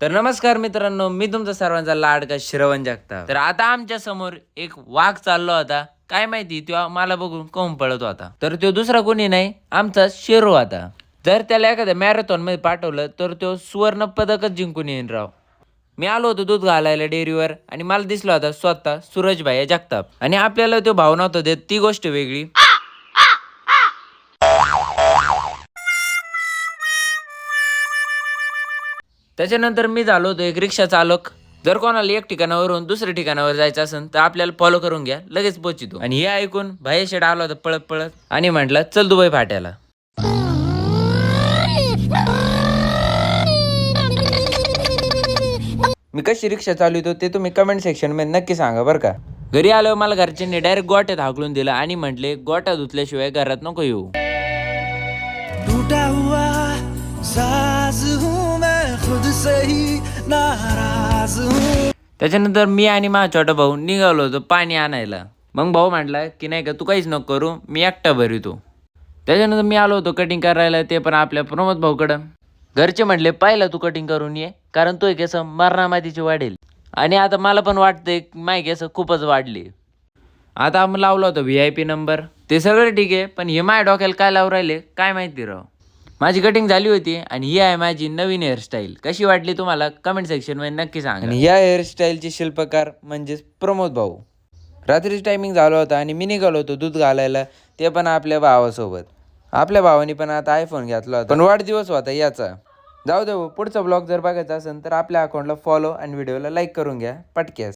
तर नमस्कार मित्रांनो, मी तुमचा सर्वांचा लाडका श्रवण जगताप. तर आता आमच्या समोर एक वाघ चालला होता. काय माहिती तो मला बघून कोण पळत होता. तर तो दुसरा कोणी नाही, आमचा शेरू होता. जर त्याला एखाद्या मॅरेथॉन मध्ये पाठवलं तर तो सुवर्ण पदकच जिंकून येईन राव. मी आलो होतो दूध घालायला डेअरीवर आणि मला दिसला होता स्वतः सूरज भाई जगताप आणि आपल्याला तो भाव नव्हता देत, ती गोष्ट वेगळी. त्याच्यानंतर मी झालो होतो एक रिक्षा चालक. जर कोणाला एक ठिकाणावरून दुसऱ्या ठिकाणावर जायचं असेल तर आपल्याला फॉलो करून घ्या, लगेच पोहोचितो. आणि हे ऐकून भाई शेड आला होता पळत पळत आणि म्हटलं चल दुबई फाट्याला. मी कशी रिक्षा चालवतो ते तुम्ही कमेंट सेक्शन मध्ये नक्की सांगा बरं का. घरी आल्यावर मला घरच्यांनी डायरेक्ट गोट्यात हाकलून दिलं आणि म्हटले गोट्या धुतल्याशिवाय घरात नको येऊ. त्याच्यानंतर मी आणि माझा छोटा भाऊ निघालो होतो पाणी आणायला. मग भाऊ म्हटला की नाही का तू काहीच नको करू, मी एकटा भरितो. त्याच्यानंतर मी आलो होतो कटिंग करायला, ते पण आपल्या प्रमोद भाऊकडं. घरचे म्हटले पाहिलं तू कटिंग करून ये, कारण तो केस मरणामातीची वाढेल. आणि आता मला पण वाटतंय माय केस खूपच वाढली. आता आम्ही लावला होता VIP नंबर, ते सगळं ठीक आहे, पण हे माझ्या डोक्याला काय लावून राहिले काय माहिती राव. माझी कटिंग झाली होती आणि ही आहे माझी नवीन हेअरस्टाईल. कशी वाटली तुम्हाला कमेंट सेक्शन मध्ये नक्की सांगा. आणि या हेअरस्टाईलचे शिल्पकार म्हणजेच प्रमोद भाऊ. रात्रीच टायमिंग झाला होता आणि मी निघालो होतो दूध घालायला, ते पण आपल्या भावासोबत. आपल्या भावाने पण आता आयफोन घेतला होता, पण वाढदिवस होता याचा. जाऊ दे, पुढचा ब्लॉग जर बघायचा असेल तर आपल्या अकाउंटला फॉलो आणि व्हिडिओला लाईक करून घ्या पटक्यास.